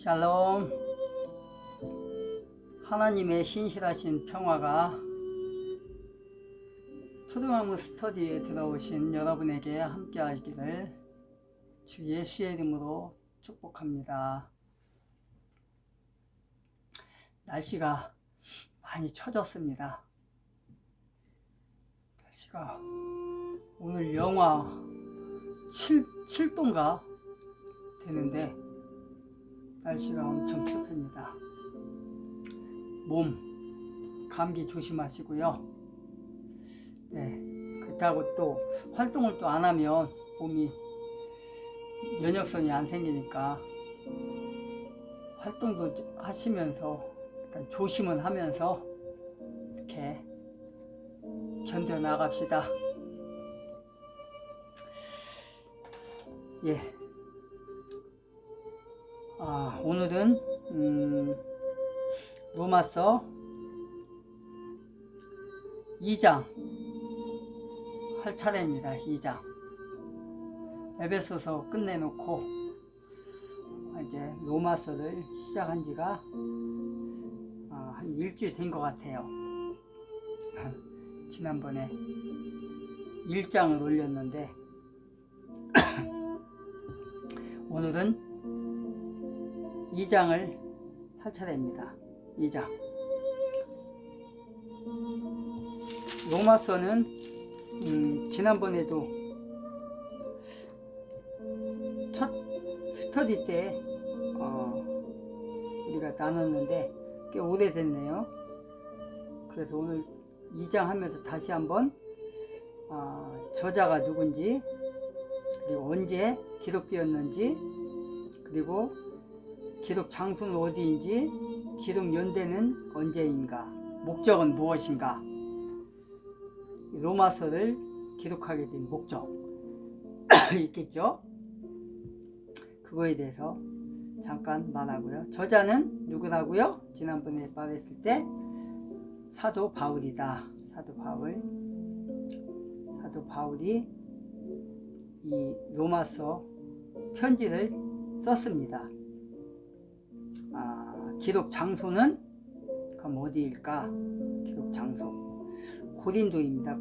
샬롬. 하나님의 신실하신 평화가 초등학문 스터디에 들어오신 여러분에게 함께 하기를 주 예수의 이름으로 축복합니다. 날씨가 많이 처졌습니다. 날씨가 오늘 영하 7도인가 되는데 날씨가 엄청 춥습니다. 몸 감기 조심하시고요. 네, 그렇다고 또 활동을 또 안 하면 몸이 면역성이 안 생기니까 활동도 하시면서 일단 조심은 하면서 이렇게 견뎌 나갑시다. 예. 오늘은 로마서 2장 할 차례입니다. 2장 에베소서 끝내놓고 이제 로마서를 시작한 지가 한 일주일 된 것 같아요. 지난번에 1장을 올렸는데 오늘은 2장을 할 차례입니다. 2장. 로마서는 지난번에도 첫 스터디 때 우리가 나눴는데 꽤 오래됐네요. 그래서 오늘 2장 하면서 다시 한번 저자가 누군지, 그리고 언제 기록되었는지, 그리고 기록 장소는 어디인지, 기록 연대는 언제인가, 목적은 무엇인가, 로마서를 기록하게 된 목적 있겠죠? 그거에 대해서 잠깐 말하고요. 저자는 누구라고요? 지난번에 말했을 때 사도 바울이다. 사도 바울이 이 로마서 편지를 썼습니다. 기록 장소는 그럼 어디일까? 기록 장소 고린도입니다.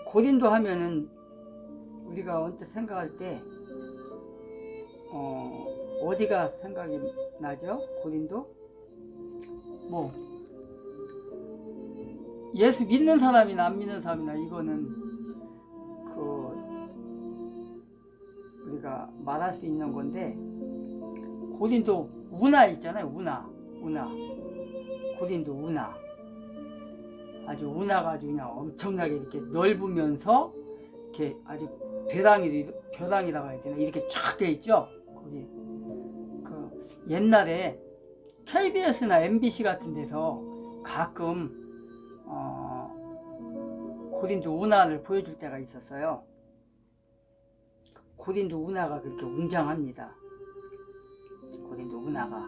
고린도 하면은 우리가 언뜻 생각할 때 어디가 생각이 나죠? 고린도? 뭐 예수 믿는 사람이나 안 믿는 사람이나 이거는 우리가 말할 수 있는 건데, 고린도 운하 있잖아요. 운하. 고린도 운하. 아주 운하가 아주 그냥 엄청나게 이렇게 넓으면서 이렇게 아주 벼랑이라고 해야 되나, 이렇게 쫙 돼 있죠. 거기 옛날에 KBS나 MBC 같은 데서 가끔 고린도 운하를 보여줄 때가 있었어요. 고린도 운하가 그렇게 웅장합니다. 고린도 운하가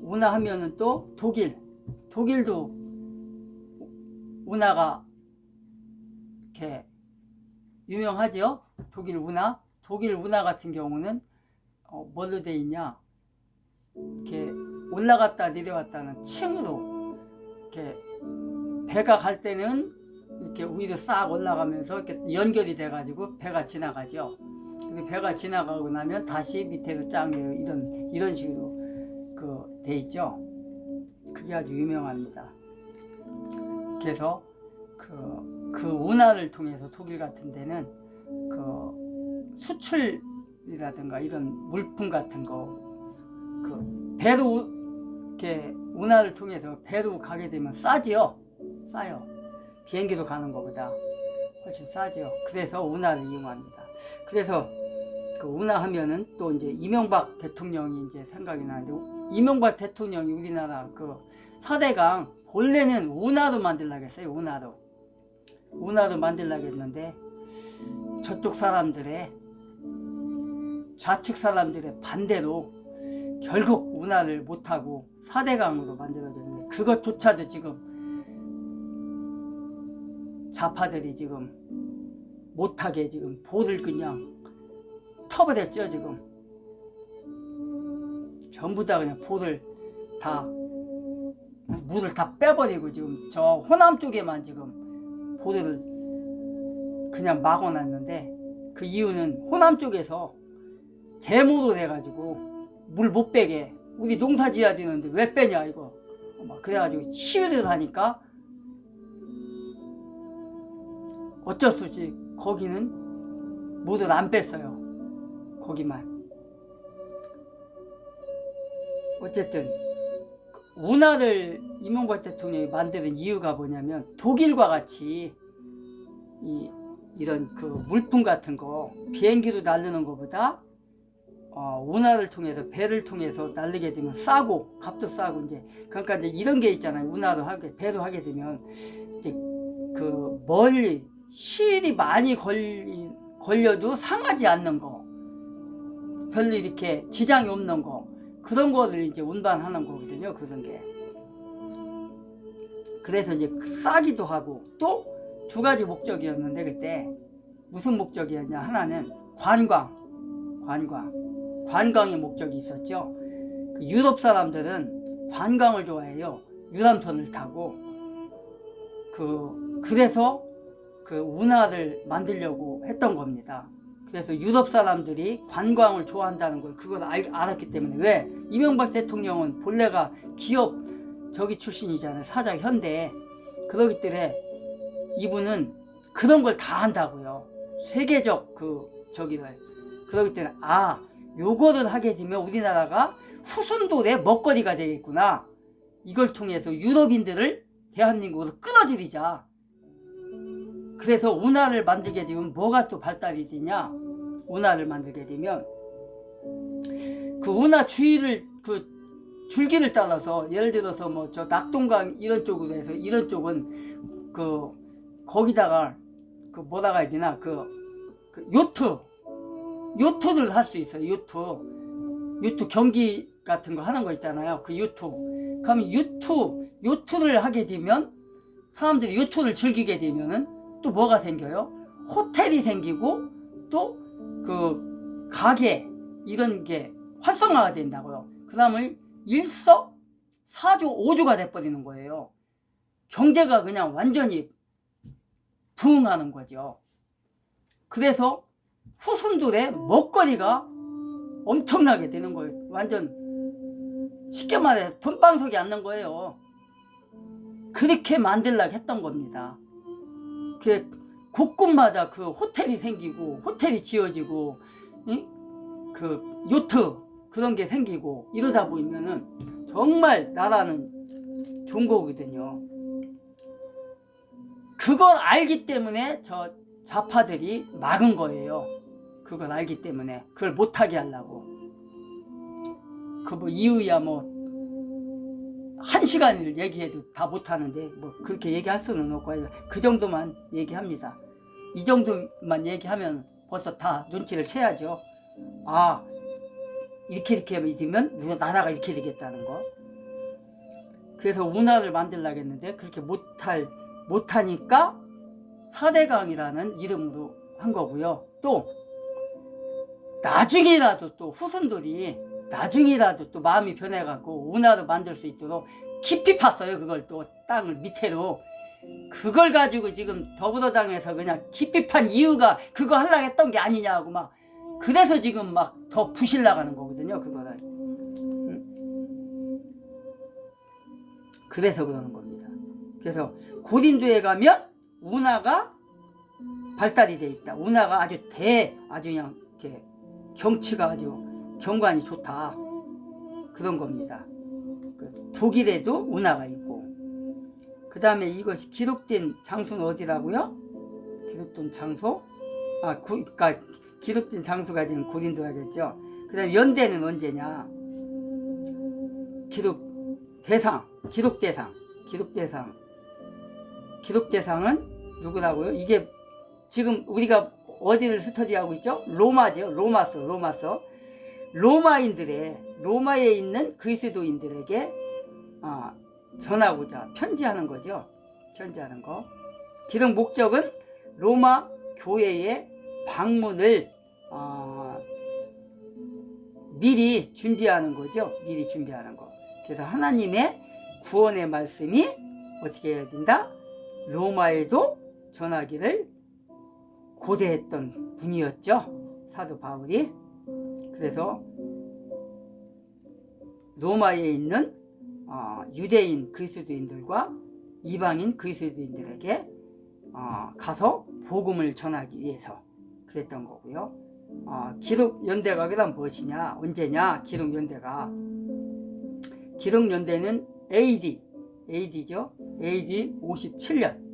운하 하면은 또 독일도 운하가 이렇게 유명하죠. 독일 운하 같은 경우는 뭘로 돼 있냐, 이렇게 올라갔다 내려왔다는 층으로, 이렇게 배가 갈 때는 이렇게 위로 싹 올라가면서 이렇게 연결이 돼가지고 배가 지나가죠. 그리고 배가 지나가고 나면 다시 밑에로 쫙 내려, 이런 식으로 돼 있죠. 그게 아주 유명합니다. 그래서 그 운하를 통해서 독일 같은 데는 수출이라든가 이런 물품 같은 거, 배로 이렇게 운하를 통해서 배로 가게 되면 싸요. 비행기로 가는 것보다 훨씬 싸죠. 그래서 운하를 이용합니다. 그래서 운하 하면은 또 이제 이명박 대통령이 이제 생각이 나는데, 이명박 대통령이 우리나라 4대강 본래는 운하로 만들려고 했어요. 운하로 만들려고 했는데 저쪽 사람들의, 좌측 사람들의 반대로 결국 운하를 못하고 4대강으로 만들어졌는데, 그것조차도 지금 좌파들이 지금 못하게 지금 볼을 그냥 터버렸죠 지금. 전부 다 그냥 볼을 다 물을 다 빼버리고 지금 저 호남 쪽에만 지금 볼을 그냥 막아놨는데, 그 이유는 호남 쪽에서 제모로 돼가지고 물 못 빼게, 우리 농사 지어야 되는데 왜 빼냐 이거 막 그래가지고 시위를 하니까 어쩔 수 없이 거기는 물을 안 뺐어요. 거기만. 어쨌든 운하를 이명박 대통령이 만드는 이유가 뭐냐면, 독일과 같이 이런 그 물품 같은 거 비행기로 날르는 것보다 운하를 통해서, 배를 통해서 날리게 되면 싸고, 값도 싸고, 이제 그러니까 이제 이런 게 있잖아요. 운하로 하게, 배로 하게 되면 이제 그 멀리 시일이 많이 걸려도 상하지 않는 거, 별로 이렇게 지장이 없는 거, 그런 거를 이제 운반하는 거거든요. 그런 게. 그래서 이제 싸기도 하고, 또 두 가지 목적이었는데, 그때 무슨 목적이었냐, 하나는 관광의 목적이 있었죠. 그 유럽 사람들은 관광을 좋아해요. 유람선을 타고. 그래서 그 운하를 만들려고 했던 겁니다. 그래서 유럽 사람들이 관광을 좋아한다는 걸 그걸 알았기 때문에. 왜? 이명박 대통령은 본래가 기업 저기 출신이잖아요. 사장 현대. 그러기 때문에 이분은 그런 걸 다 한다고요. 세계적 저기를. 그러기 때문에 요거를 하게 되면 우리나라가 후순돌의 먹거리가 되겠구나. 이걸 통해서 유럽인들을 대한민국으로 끌어들이자. 그래서 운하를 만들게 되면 뭐가 또 발달이 되냐? 운하를 만들게 되면 그 운하 주위를, 그 줄기를 따라서, 예를 들어서 뭐 저 낙동강 이런 쪽으로 해서, 이런 쪽은 거기다가 뭐라고 해야 되나, 요트를 할 수 있어요. 요트 경기 같은 거 하는 거 있잖아요. 그 요트. 그러면 요트를 하게 되면, 사람들이 요트를 즐기게 되면은 또 뭐가 생겨요? 호텔이 생기고, 또 가게 이런 게 활성화가 된다고요. 그 다음에 일석사조 5조가 돼버리는 거예요. 경제가 그냥 완전히 부흥하는 거죠. 그래서 후순들의 먹거리가 엄청나게 되는 거예요. 완전 쉽게 말해 돈방석이 앉는 거예요. 그렇게 만들려고 했던 겁니다. 곳곳마다 그 호텔이 생기고, 호텔이 지어지고, 그 요트 그런 게 생기고, 이러다 보면은 정말 나라는 좋은 거거든요. 그걸 알기 때문에 저 좌파들이 막은 거예요. 그걸 알기 때문에. 그걸 못하게 하려고. 이유야 1시간을 얘기해도 다 못하는데, 그렇게 얘기할 수는 없고, 그 정도만 얘기합니다. 이 정도만 얘기하면 벌써 다 눈치를 채야죠. 이렇게 되면 나라가 이렇게 되겠다는 거. 그래서 운하를 만들려고 했는데, 그렇게 못하니까 4대강이라는 이름으로 한 거고요. 또 나중이라도 또 후손들이 나중이라도 또 마음이 변해갖고 운하를 만들 수 있도록 깊이 팠어요. 그걸 또 땅을 밑으로. 그걸 가지고 지금 더불어당에서 그냥 깊이 판 이유가 그거 하려고 했던 게 아니냐고 막. 그래서 지금 막 더 부실 나가는 거거든요. 그거를. 그래서 그러는 겁니다. 그래서 고린도에 가면 운하가 발달이 돼 있다. 운하가 아주 그냥 이렇게 경치가 아주 경관이 좋다. 그런 겁니다. 독일에도 운하가 있고. 그 다음에 이것이 기록된 장소는 어디라고요? 기록된 장소? 그러니까 기록된 장소가 지금 고린도라겠죠. 그 다음에 연대는 언제냐? 기록대상은 누구라고요? 이게 지금 우리가 어디를 스터디하고 있죠? 로마죠. 로마서. 로마에 있는 그리스도인들에게 전하고자 편지하는 거죠. 편지하는 거. 기록 목적은 로마 교회의 방문을 미리 준비하는 거죠. 미리 준비하는 거. 그래서 하나님의 구원의 말씀이 어떻게 해야 된다? 로마에도 전하기를 고대했던 분이었죠. 사도 바울이. 그래서 로마에 있는 유대인 그리스도인들과 이방인 그리스도인들에게 가서 복음을 전하기 위해서 그랬던 거고요. 기독연대가 그다음 무엇이냐? 언제냐? 기독연대는 AD죠. AD 57년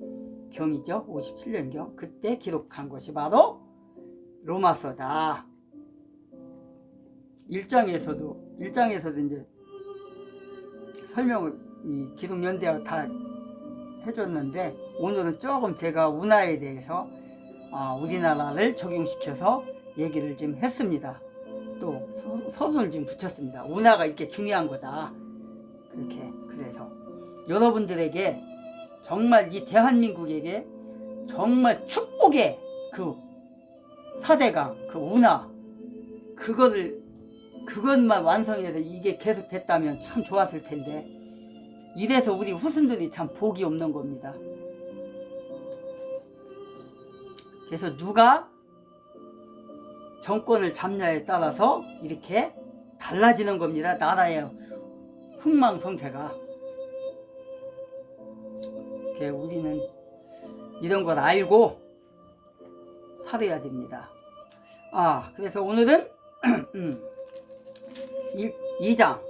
경이죠. 57년경. 그때 기록한 것이 바로 로마서다. 1장에서도 이제 설명을 이 기독연대가 다 해줬는데, 오늘은 조금 제가 운하에 대해서 우리나라를 적용시켜서 얘기를 좀 했습니다. 또 서론을 좀 붙였습니다. 운하가 이렇게 중요한 거다. 그렇게. 그래서 여러분들에게 정말 이 대한민국에게 정말 축복의 그 사대강, 그 운하, 그것만 완성해서 이게 계속 됐다면 참 좋았을 텐데, 이래서 우리 후손들이 참 복이 없는 겁니다. 그래서 누가 정권을 잡냐에 따라서 이렇게 달라지는 겁니다. 나라의 흥망성쇠가. 우리는 이런 걸 알고 살아야 됩니다. 그래서 오늘은 2장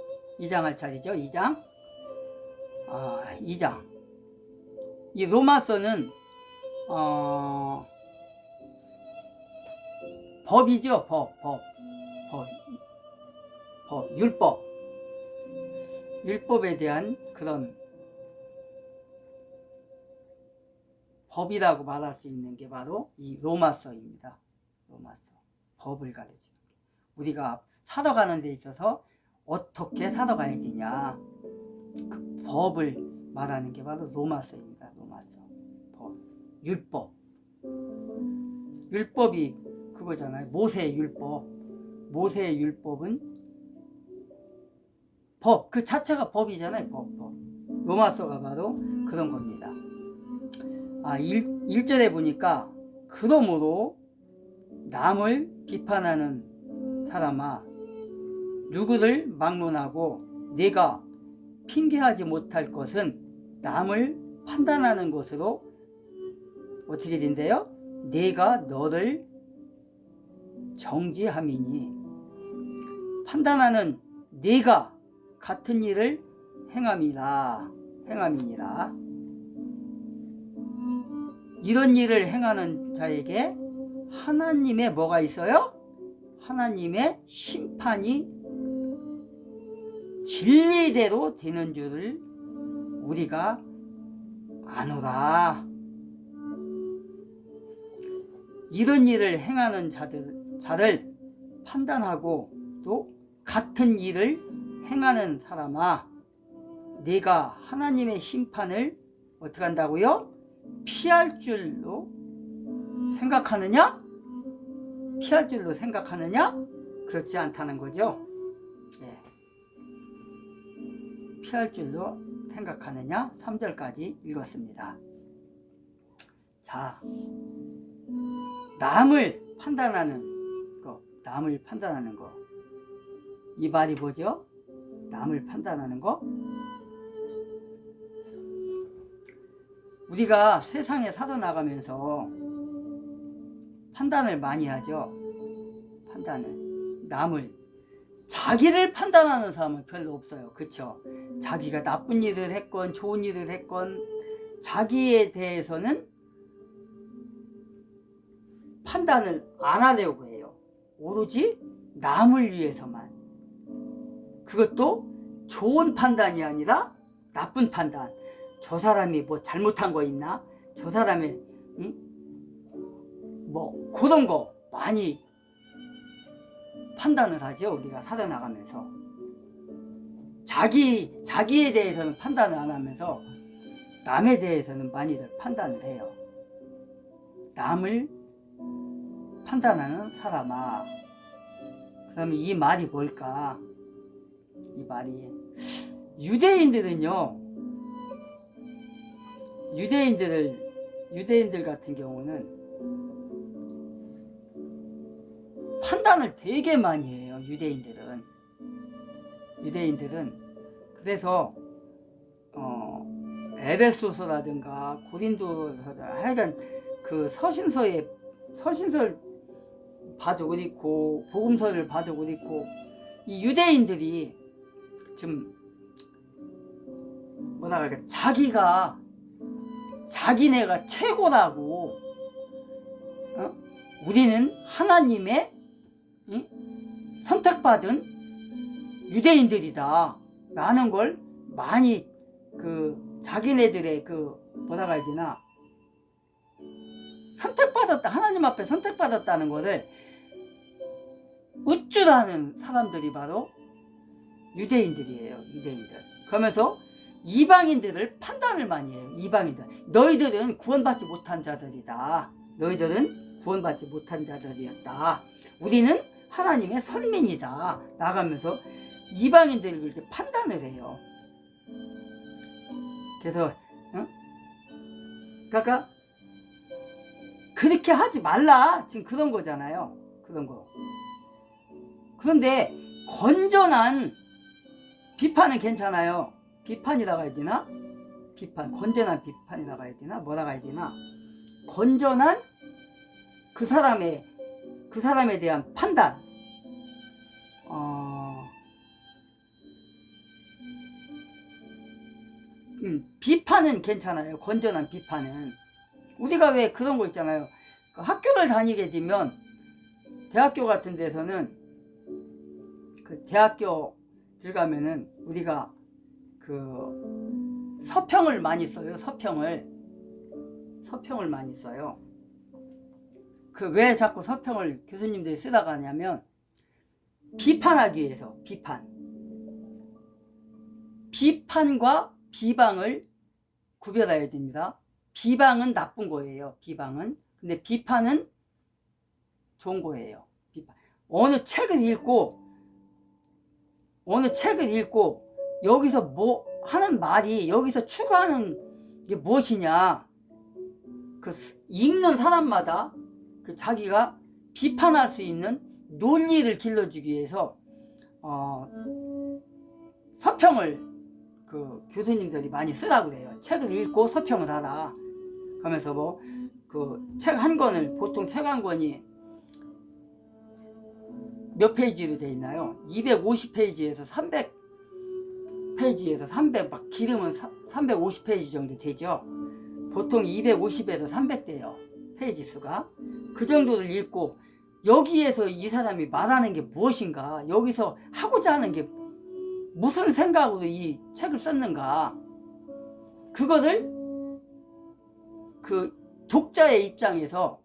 할 차례죠. 2장. 2장. 이 로마서는 법이죠. 율법에 대한 그런 법이라고 말할 수 있는 게 바로 이 로마서입니다. 로마서. 법을 가르치는 게. 우리가 살아가는 데 있어서 어떻게 살아가야 되냐. 그 법을 말하는 게 바로 로마서입니다. 로마서. 법. 율법이 그거잖아요. 모세의 율법. 모세의 율법은 법. 그 자체가 법이잖아요. 법. 로마서가 바로 그런 겁니다. 1절에 보니까 그러므로 남을 비판하는 사람아, 누구를 막론하고 네가 핑계하지 못할 것은 남을 판단하는 것으로 어떻게 된대요? 네가 너를 정지함이니. 판단하는 네가 같은 일을 행함이니라. 이런 일을 행하는 자에게 하나님의 뭐가 있어요? 하나님의 심판이 진리대로 되는 줄을 우리가 아노라. 이런 일을 행하는 자를 판단하고 또 같은 일을 행하는 사람아, 네가 하나님의 심판을 어떻게 한다고요? 피할 줄로 생각하느냐? 피할 줄로 생각하느냐? 그렇지 않다는 거죠. 피할 줄로 생각하느냐? 3절까지 읽었습니다. 자, 남을 판단하는 거. 이 말이 뭐죠? 남을 판단하는 거? 우리가 세상에 살아나가면서 판단을 많이 하죠. 자기를 판단하는 사람은 별로 없어요. 그쵸? 자기가 나쁜 일을 했건 좋은 일을 했건 자기에 대해서는 판단을 안 하려고 해요. 오로지 남을 위해서만. 그것도 좋은 판단이 아니라 나쁜 판단. 저 사람이 뭐 잘못한 거 있나? 저 사람이 뭐 그런 거 많이 판단을 하죠. 우리가 살아나가면서 자기에 대해서는 판단을 안 하면서 남에 대해서는 많이들 판단을 해요. 남을 판단하는 사람아. 그러면 이 말이 뭘까? 이 말이 유대인들은요, 유대인들 같은 경우는 판단을 되게 많이 해요. 유대인들은 그래서 에베소서라든가 고린도서라든가 하여간 그 서신설 봐도 그렇고 복음서를 봐도 그렇고 이 유대인들이 좀 뭐라 그럴까, 자기네가 최고라고, 우리는 하나님의 선택받은 유대인들이다 라는 걸 많이 자기네들의 뭐라 해야 되나, 하나님 앞에 선택받았다는 것을 우쭐하는 사람들이 바로 유대인들이에요. 그러면서 이방인들을 판단을 많이 해요. 이방인들, 너희들은 구원받지 못한 자들이다. 너희들은 구원받지 못한 자들이었다. 우리는 하나님의 선민이다. 나가면서 이방인들을 그렇게 판단을 해요. 그래서 그러니까 그렇게 하지 말라, 지금 그런 거잖아요. 그런 거. 그런데 건전한 비판은 괜찮아요. 비판이라고 해야 되나? 건전한 비판이라고 해야 되나? 뭐라고 해야 되나? 건전한 그 사람에 대한 판단. 비판은 괜찮아요. 건전한 비판은. 우리가 왜 그런 거 있잖아요. 학교를 다니게 되면 대학교 같은 데서는 대학교 들어가면은 우리가 서평을 많이 써요. 서평을 많이 써요. 왜 자꾸 서평을 교수님들이 쓰다가 하냐면 비판하기 위해서. 비판과 비방을 구별해야 됩니다. 비방은 나쁜 거예요. 근데 비판은 좋은 거예요. 어느 책을 읽고 여기서 뭐 하는 말이, 여기서 추구하는 게 무엇이냐, 읽는 사람마다 자기가 비판할 수 있는 논리를 길러주기 위해서 서평을 교수님들이 많이 쓰라고 그래요. 책을 읽고 서평을 하라. 그러면서 책 한 권을, 보통 책 한 권이 몇 페이지로 돼 있나요? 250페이지에서 300페이지에서 300, 막 길으면 350페이지 정도 되죠. 보통 250에서 300 돼요. 페이지 수가. 그 정도를 읽고 여기에서 이 사람이 말하는 게 무엇인가, 여기서 하고자 하는 게 무슨 생각으로 이 책을 썼는가, 그것을 독자의 입장에서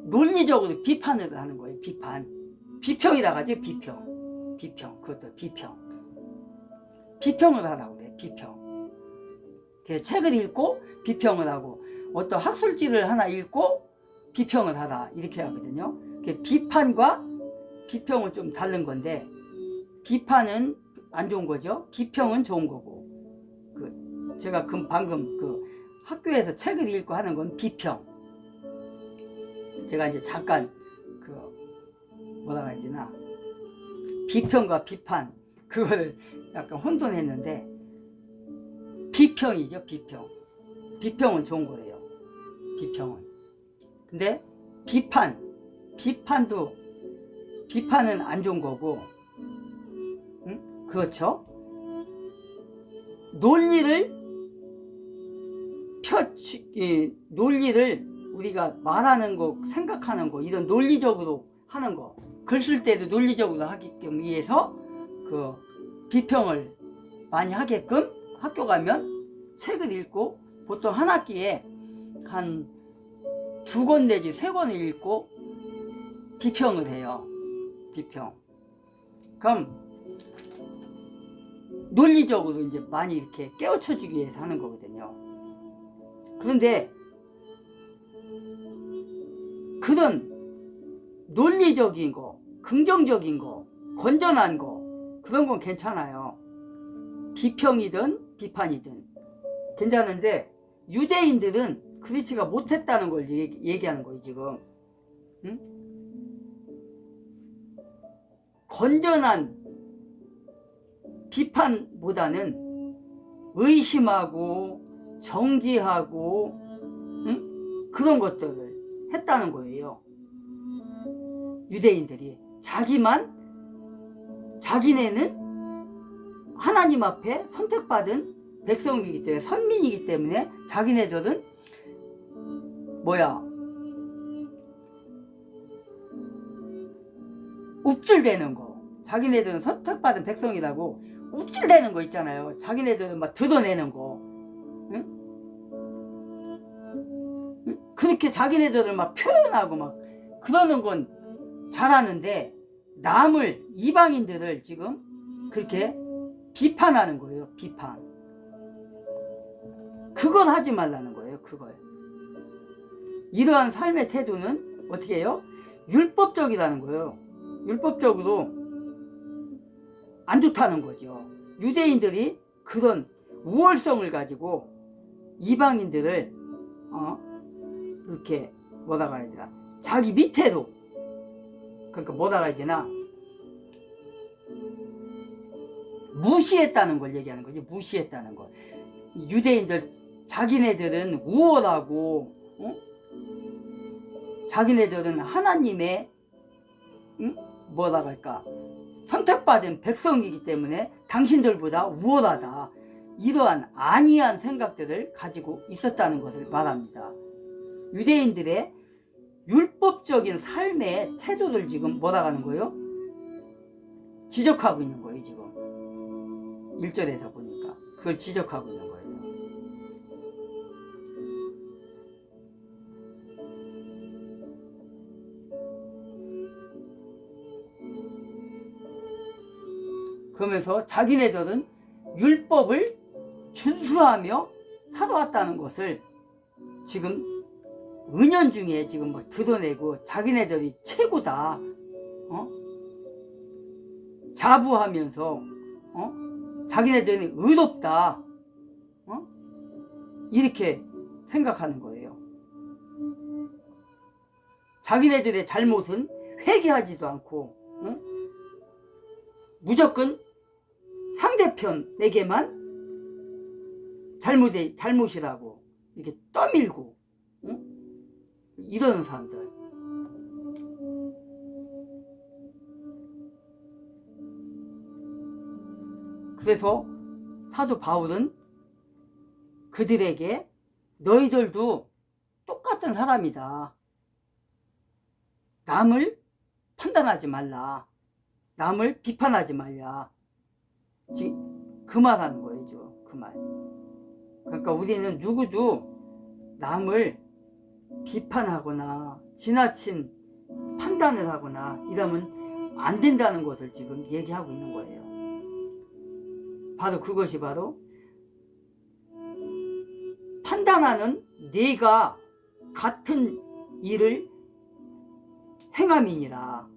논리적으로 비판을 하는 거예요. 비평이라고 하죠. 비평. 그것도 비평을 하라고 그래요. 비평. 그래서 책을 읽고 비평을 하고, 어떤 학술지를 하나 읽고 비평을 하라, 이렇게 하거든요. 비판과 비평은 좀 다른 건데, 비판은 안 좋은 거죠. 비평은 좋은 거고. 제가 방금 학교에서 책을 읽고 하는 건 비평. 제가 이제 잠깐 뭐라고 해야 되나, 비평과 비판, 그거를 약간 혼돈했는데, 비평이죠. 비평은 좋은 거예요. 근데 비판은 안 좋은 거고, 그렇죠? 논리를 우리가 말하는 거, 생각하는 거, 이런 논리적으로 하는 거, 글 쓸 때도 논리적으로 하게끔 위해서 비평을 많이 하게끔 학교 가면 책을 읽고, 보통 한 학기에 한 2권 내지 3권을 읽고 비평을 해요. 그럼 논리적으로 이제 많이 이렇게 깨우쳐주기 위해서 하는 거거든요. 그런데 그런 논리적인 거, 긍정적인 거, 건전한 거 그런 건 괜찮아요. 비평이든 비판이든 괜찮은데 유대인들은 그렇지가 못했다는 걸 얘기하는 거예요 지금. 응? 건전한 비판보다는 의심하고 정지하고 응? 그런 것들을 했다는 거예요. 유대인들이 자기네는 하나님 앞에 선택받은 백성이기 때문에 선민이기 때문에 자기네들은 웁줄대는 거, 자기네들은 선택받은 백성이라고 웁줄대는 거 있잖아요. 자기네들은 막 드러내는 거, 응? 그렇게 자기네들을 막 표현하고 막 그러는 건 잘하는데 남을 이방인들을 지금 그렇게 비판하는 거예요. 비판. 그걸 하지 말라는 거예요. 그걸. 이러한 삶의 태도는 어떻게 해요? 율법적이라는 거예요. 율법적으로 안 좋다는 거죠. 유대인들이 그런 우월성을 가지고 이방인들을 이렇게 뭐라고 해야 되나, 자기 밑에로, 그러니까 뭐라고 해야 되나, 무시했다는 걸 얘기하는 거지. 무시했다는 거. 유대인들 자기네들은 우월하고 자기네들은 하나님의 뭐라고 할까, 선택받은 백성이기 때문에 당신들보다 우월하다, 이러한 안이한 생각들을 가지고 있었다는 것을 말합니다. 유대인들의 율법적인 삶의 태도를 지금 뭐라고 하는 거예요? 지적하고 있는 거예요. 지금 1절에서 보니까 그걸 지적하고 있는 거예요. 그러면서 자기네들은 율법을 준수하며 살아왔다는 것을 지금 은연중에 지금 막 드러내고 자기네들이 최고다, 자부하면서 자기네들이 의롭다, 이렇게 생각하는 거예요. 자기네들의 잘못은 회개하지도 않고 무조건 상대편에게만 잘못이라고 이렇게 떠밀고 이러는 사람들. 그래서 사도 바울은 그들에게 너희들도 똑같은 사람이다, 남을 판단하지 말라, 남을 비판하지 말라, 그 말하는 거예요. 그 말. 그러니까 우리는 누구도 남을 비판하거나 지나친 판단을 하거나 이러면 안 된다는 것을 지금 얘기하고 있는 거예요. 바로 그것이 바로 판단하는 내가 같은 일을 행함이니라.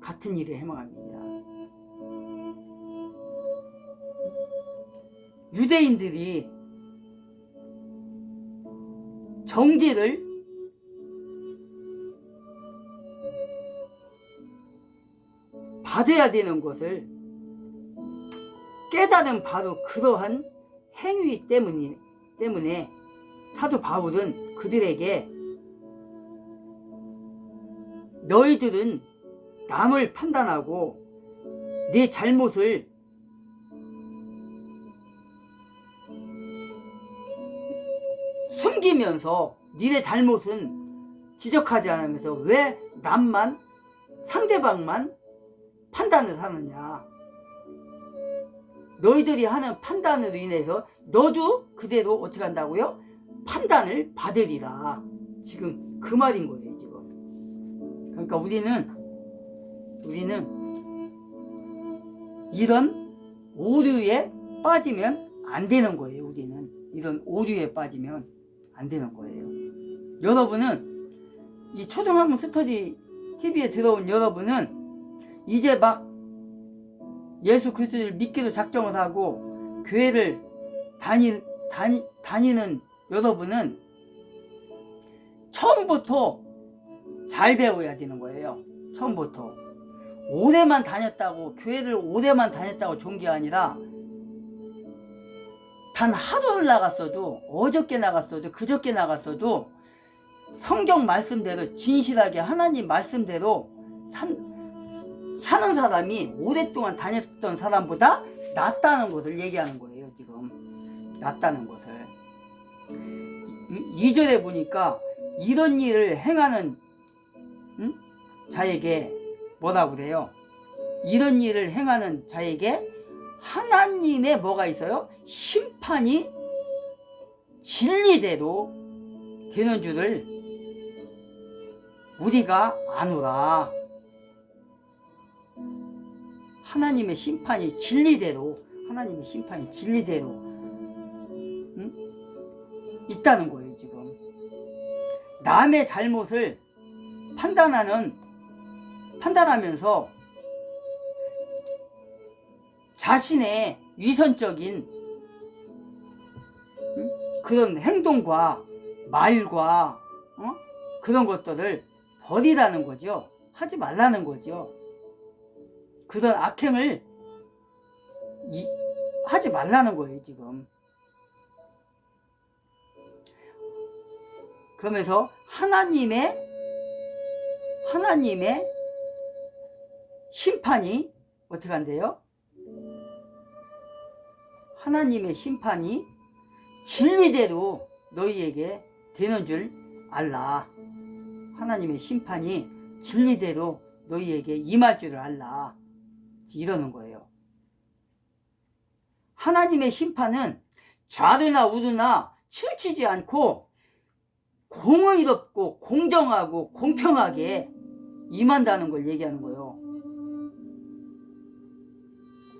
같은 일을 행함이니라. 유대인들이 정죄를 받아야 되는 것을 깨달은 바로 그러한 행위 때문에 사도 바울은 그들에게 너희들은 남을 판단하고 내 잘못을 숨기면서 니네 잘못은 지적하지 않으면서 왜 남만, 상대방만 판단을 하느냐. 너희들이 하는 판단으로 인해서 너도 그대로 어떻게 한다고요? 판단을 받으리라. 지금 그 말인 거예요. 지금. 그러니까 우리는 이런 오류에 빠지면 안 되는 거예요. 우리는 이런 오류에 빠지면 안 되는 거예요. 여러분은 이 초등학문 스터디 TV에 들어온 여러분은 이제 막 예수 그리스도를 믿기로 작정을 하고 교회를 다니는 여러분은 처음부터 잘 배워야 되는 거예요. 처음부터. 오래만 다녔다고, 교회를 오래만 다녔다고 좋은 게 아니라 단 하루를 나갔어도, 어저께 나갔어도, 그저께 나갔어도 성경 말씀대로 진실하게 하나님 말씀대로 사는 사람이 오랫동안 다녔던 사람보다 낫다는 것을 얘기하는 거예요. 지금 낫다는 것을. 2절에 보니까 이런 일을 행하는 자에게 뭐라고 그래요? 이런 일을 행하는 자에게 하나님의 뭐가 있어요? 심판이 진리대로 되는 줄을 우리가 아노라. 하나님의 심판이 진리대로, 하나님의 심판이 진리대로 있다는 거예요. 지금 남의 잘못을 판단하면서 자신의 위선적인 그런 행동과 말과 그런 것들을 버리라는 거죠. 하지 말라는 거죠. 그런 악행을 하지 말라는 거예요. 지금 그러면서 하나님의 심판이 어떻게 한대요? 하나님의 심판이 진리대로 너희에게 되는 줄 알라. 하나님의 심판이 진리대로 너희에게 임할 줄을 알라. 이러는 거예요. 하나님의 심판은 좌르나 우르나 치우치지 않고 공의롭고 공정하고 공평하게 임한다는 걸 얘기하는 거예요.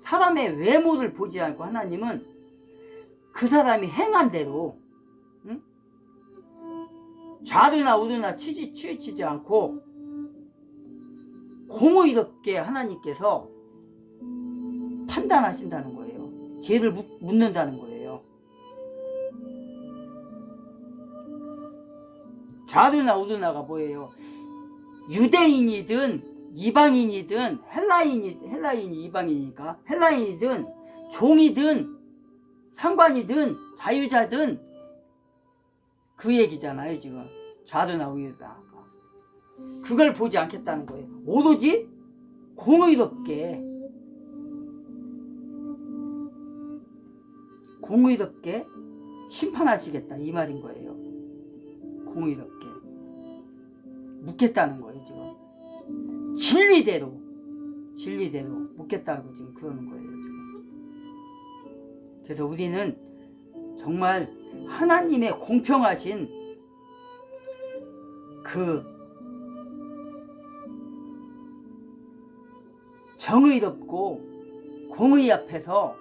사람의 외모를 보지 않고 하나님은 그 사람이 행한 대로 좌르나 우르나 치우치지 않고 공의롭게 하나님께서 판단하신다는 거예요. 죄를 묻는다는 거예요. 좌르나 우르나가 뭐예요? 유대인이든 이방인이든 헬라인이 이방인이니까 헬라인이든 종이든 상관이든 자유자든 그 얘기잖아요. 지금 좌르나 우르나 그걸 보지 않겠다는 거예요. 오로지 공의롭게 심판하시겠다 이 말인 거예요. 공의롭게 묻겠다는 거예요. 지금 진리대로 묻겠다고 지금 그러는 거예요. 지금 그래서 우리는 정말 하나님의 공평하신 그 정의롭고 공의 앞에서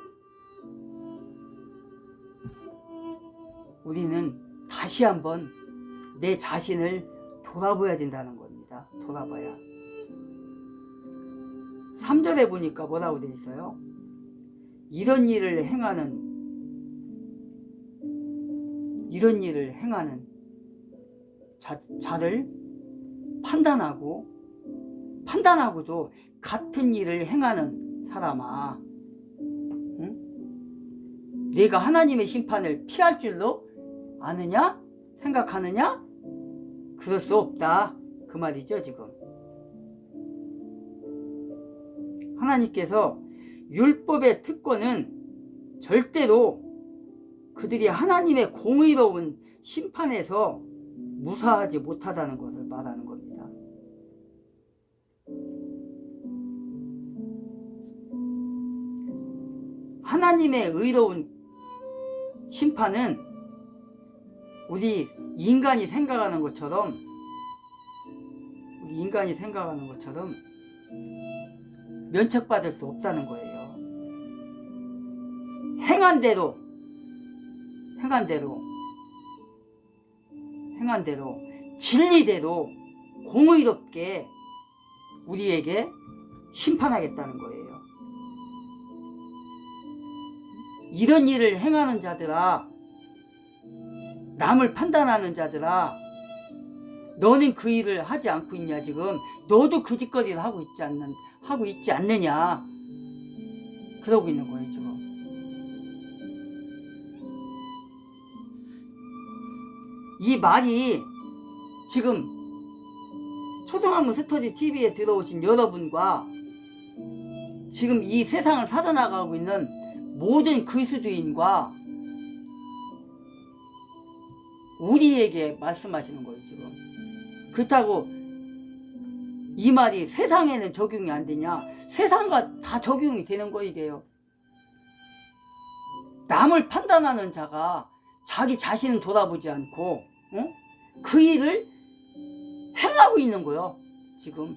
우리는 다시 한번 내 자신을 돌아봐야 된다는 겁니다. 돌아봐야. 3절에 보니까 뭐라고 되어 있어요? 이런 일을 행하는 자를 판단하고도 같은 일을 행하는 사람아, 응? 네가 하나님의 심판을 피할 줄로 아느냐? 생각하느냐? 그럴 수 없다. 그 말이죠. 지금 하나님께서 율법의 특권은 절대로 그들이 하나님의 공의로운 심판에서 무사하지 못하다는 것을 말하는 겁니다. 하나님의 의로운 심판은 우리 인간이 생각하는 것처럼 면책받을 수 없다는 거예요. 행한 대로 진리대로 공의롭게 우리에게 심판하겠다는 거예요. 이런 일을 행하는 자들아, 남을 판단하는 자들아, 너는 그 일을 하지 않고 있냐? 지금 너도 그 짓거리를 하고 있지 않느냐? 그러고 있는 거예요 지금. 이 말이 지금 초등학문 스터디 TV에 들어오신 여러분과 지금 이 세상을 살아나가고 있는 모든 그리스도인과 우리에게 말씀하시는 거예요 지금. 그렇다고 이 말이 세상에는 적용이 안 되냐? 세상과 다 적용이 되는 거 이게요. 남을 판단하는 자가 자기 자신을 돌아보지 않고 그 일을 행하고 있는 거예요 지금.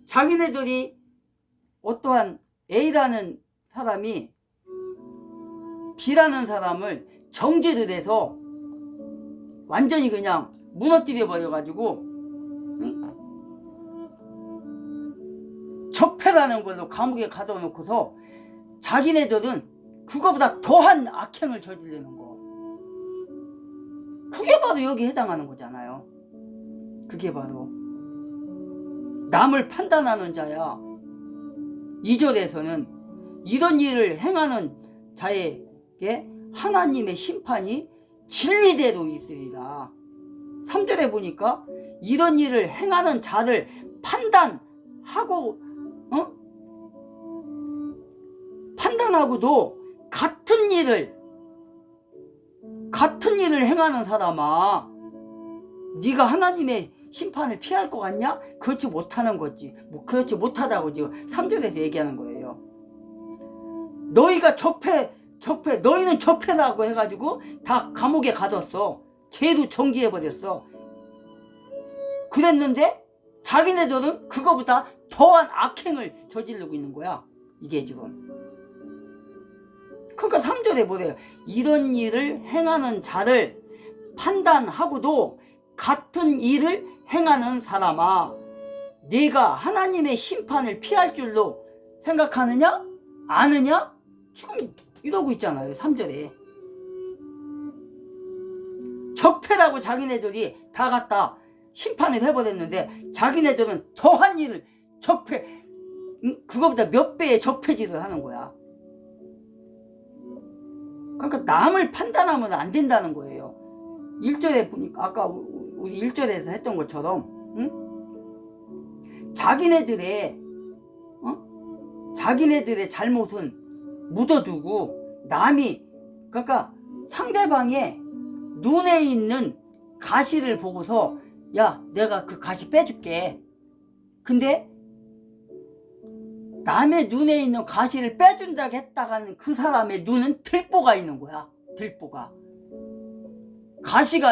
자기네들이 어떠한 A라는 사람이 B라는 사람을 정죄를 해서 완전히 그냥 무너뜨려 버려가지고 적폐라는 걸로 감옥에 가둬놓고서 자기네들은 그거보다 더한 악행을 저지르는 거. 그게 바로 여기 해당하는 거잖아요. 그게 바로 남을 판단하는 자야. 2절에서는 이런 일을 행하는 자에게 하나님의 심판이 진리대로 있으리라. 3절에 보니까 이런 일을 행하는 자를 판단하고 판단하고도 같은 일을 행하는 사람아, 네가 하나님의 심판을 피할 것 같냐? 그렇지 못하는 거지. 그렇지 못하다고 지금 3절에서 얘기하는 거예요. 너희가 너희는 적폐라고 해가지고 다 감옥에 가뒀어. 죄로 정지해버렸어. 그랬는데 자기네들은 그거보다 더한 악행을 저지르고 있는 거야 이게 지금. 그러니까 3절에 뭐래요? 이런 일을 행하는 자를 판단하고도 같은 일을 행하는 사람아, 네가 하나님의 심판을 피할 줄로 생각하느냐? 아느냐? 지금 이러고 있잖아요 3절에. 적폐라고 자기네들이 다 갖다 심판을 해버렸는데 자기네들은 더한 일을 적폐, 그거보다 몇 배의 적폐질을 하는 거야. 그러니까 남을 판단하면 안 된다는 거예요. 1절에 보니까 아까 우리 1절에서 했던 것처럼 자기네들의 잘못은 묻어두고 남이, 그러니까 상대방의 눈에 있는 가시를 보고서 야 내가 그 가시 빼줄게. 근데 남의 눈에 있는 가시를 빼준다고 했다가는 그 사람의 눈은 들보가 있는 거야. 들보가. 가시가 아니라